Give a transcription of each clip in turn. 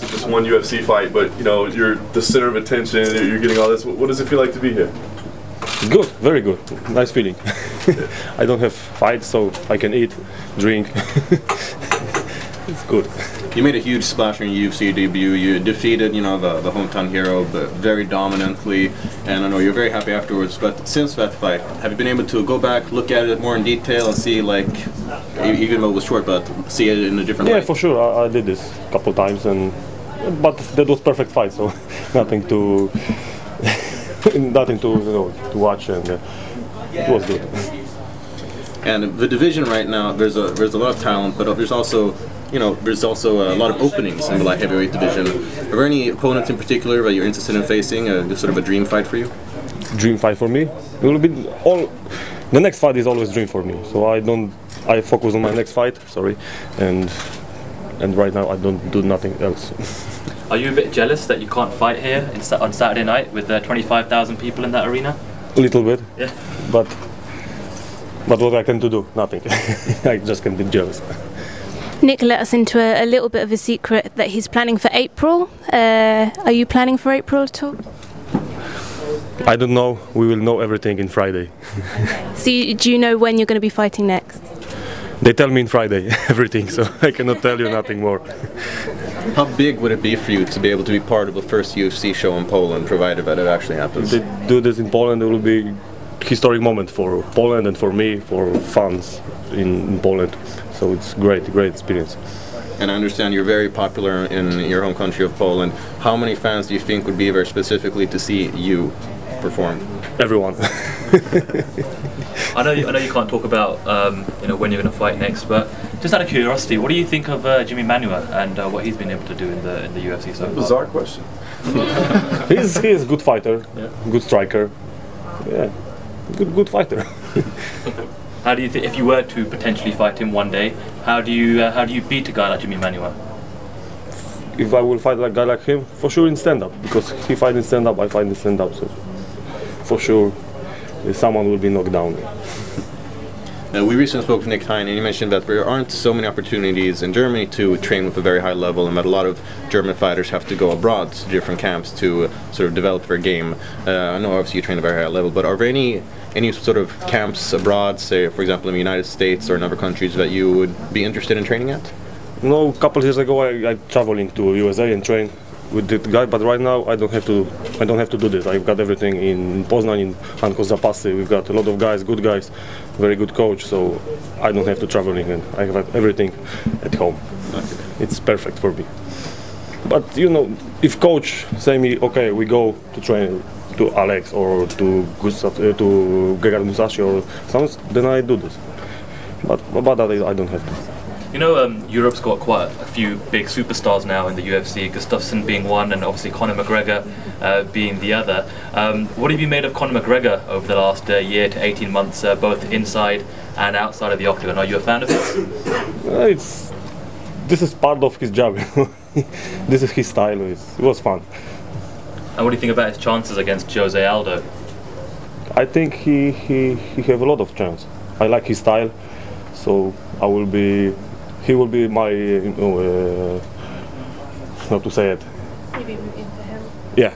It's just one UFC fight, but you know you're the center of attention. You're getting all this. What does it feel like to be here? Good, very good. Nice feeling. I don't have fights, so I can eat, drink. It's good. You made a huge splash in your UFC debut. You defeated, you know, the hometown hero, but very dominantly. And I know you're very happy afterwards. But since that fight, have you been able to go back, look at it more in detail, and see, like, even though it was short, but see it in a different way? Yeah, for sure. I did this a couple times, but that was perfect fight. So nothing to to watch, and it was good. And the division right now, there's a lot of talent, but there's also a lot of openings in the light heavyweight division. Are there any opponents in particular that you're interested in facing? Sort of a dream fight for you? Dream fight for me? It will be the next fight is always dream for me. So I focus on my next fight. Sorry, and right now I don't do nothing else. Are you a bit jealous that you can't fight here on Saturday night with 25,000 people in that arena? A little bit. Yeah. But what I can do? Nothing. I just can be jealous. Nick let us into a little bit of a secret that he's planning for April. Are you planning for April at all? I don't know. We will know everything in Friday. So do you know when you're going to be fighting next? They tell me in Friday everything, so I cannot tell you nothing more. How big would it be for you to be able to be part of the first UFC show in Poland, provided that it actually happens? If they do this in Poland, it will be a historic moment for Poland and for me, for fans in Poland. So it's great experience. And I understand you're very popular in your home country of Poland. How many fans do you think would be there specifically to see you perform? Everyone. I know you can't talk about when you're going to fight next, but just out of curiosity, what do you think of Jimi Manuwa and what he's been able to do in the UFC so far? Bizarre question. He is a good fighter, yeah. Good striker, yeah, good fighter. How do you think, if you were to potentially fight him one day, how do you beat a guy like Jimi Manuwa? If I will fight a guy like him, for sure in stand-up, because he fights in stand-up, I fight in stand-up, so for sure someone will be knocked down. We recently spoke with Nick Hein, and he mentioned that there aren't so many opportunities in Germany to train with a very high level, and that a lot of German fighters have to go abroad to different camps to sort of develop their game. I know obviously you train at a very high level, but are there any sort of camps abroad, say for example in the United States or in other countries, that you would be interested in training at? No, a couple of years ago I traveling to USA and train with that guy, but right now I don't have to do this. I've got everything in Poznań, in Anko Zapasy. We've got a lot of guys, good guys, very good coach, so I don't have to traveling, and I have everything at home. It's perfect for me. But you know, if coach say me, okay, we go to train to Alex or to Gegard Musashi or something, then I do this. But I don't have to. You know, Europe's got quite a few big superstars now in the UFC, Gustafsson being one and obviously Conor McGregor being the other. What have you made of Conor McGregor over the last year to 18 months, both inside and outside of the octagon? Are you a fan of his? This is part of his job. This is his style. It was fun. And what do you think about his chances against Jose Aldo? I think he have a lot of chance. I like his style, so he will be my, how to say it? Maybe rooting for him. Yeah,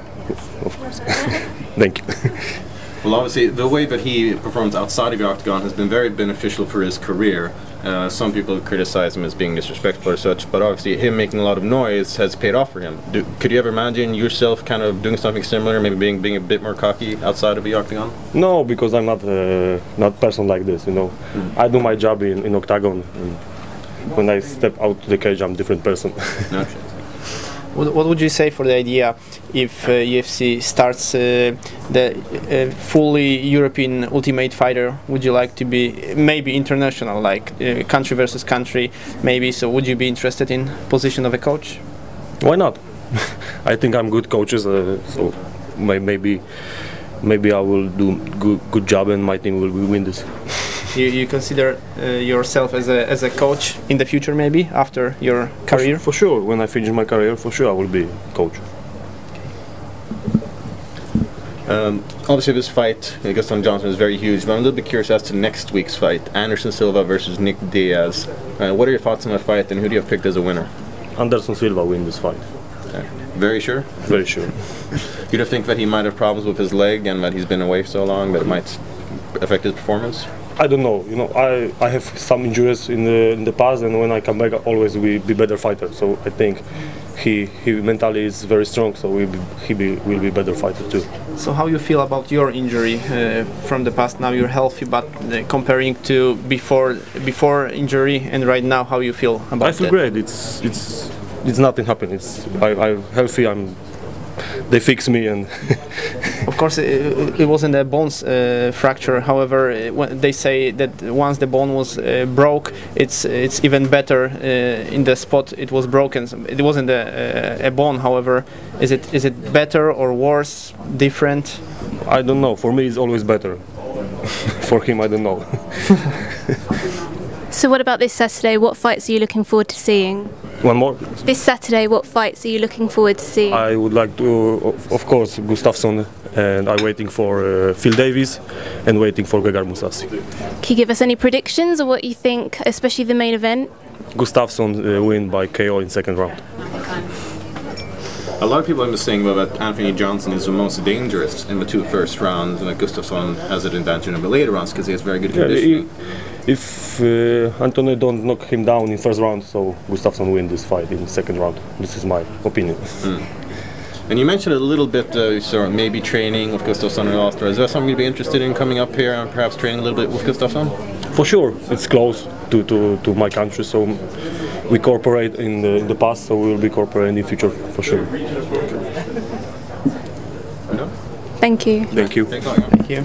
of course. Thank you. Well, obviously, the way that he performs outside of the octagon has been very beneficial for his career. Some people criticize him as being disrespectful or such, but obviously him making a lot of noise has paid off for him. Could you ever imagine yourself kind of doing something similar, maybe being a bit more cocky outside of the octagon? No, because I'm not a person like this, you know. I do my job in octagon, and when I step out the cage, I'm a different person. Okay. What would you say for the idea if UFC starts the fully European Ultimate Fighter? Would you like to be maybe international, like country versus country, maybe? So would you be interested in position of a coach? Why not? I think I'm good coaches, so maybe I will do good job and my team will win this. You consider yourself as a coach in the future, maybe after your career? For sure. When I finish my career, for sure I will be coach. Obviously, this fight against Johnson is very huge, but I'm a little bit curious as to next week's fight: Anderson Silva versus Nick Diaz. What are your thoughts on that fight, and who do you have picked as a winner? Anderson Silva win this fight. Very sure? Very sure. You don't think that he might have problems with his leg and that he's been away so long that it might affect his performance? I don't know. You know, I have some injuries in the past, and when I come back, I always will be better fighter. So I think he mentally is very strong, so will be better fighter too. So how you feel about your injury from the past? Now you're healthy, but comparing to before injury and right now, how you feel about I feel that? great. It's nothing happened. I'm healthy. They fix me and. Of course, it wasn't a bone fracture. However, they say that once the bone was broke, it's even better in the spot it was broken. It wasn't a bone. However, is it better or worse, different? I don't know. For me, it's always better. For him, I don't know. So what about this Saturday? What fights are you looking forward to seeing? One more. This Saturday, what fights are you looking forward to seeing? I would like to, of course, Gustafsson, and I'm waiting for Phil Davis and waiting for Gegard Mousasi. Can you give us any predictions of what you think, especially the main event? Gustafsson win by KO in second round. A lot of people are saying that Anthony Johnson is the most dangerous in the two first rounds, and that Gustafsson has an advantage in the later rounds because he has very good conditioning. If Anthony don't knock him down in first round, so Gustafsson win this fight in second round. This is my opinion. And you mentioned a little bit, so maybe training with Gustafsson and Austria. Is that something you'd be interested in coming up here and perhaps training a little bit with Gustafsson? For sure, it's close to my country, so we cooperate in the past, so we will be cooperating in the future for sure. Thank you. Thank you. Thank you.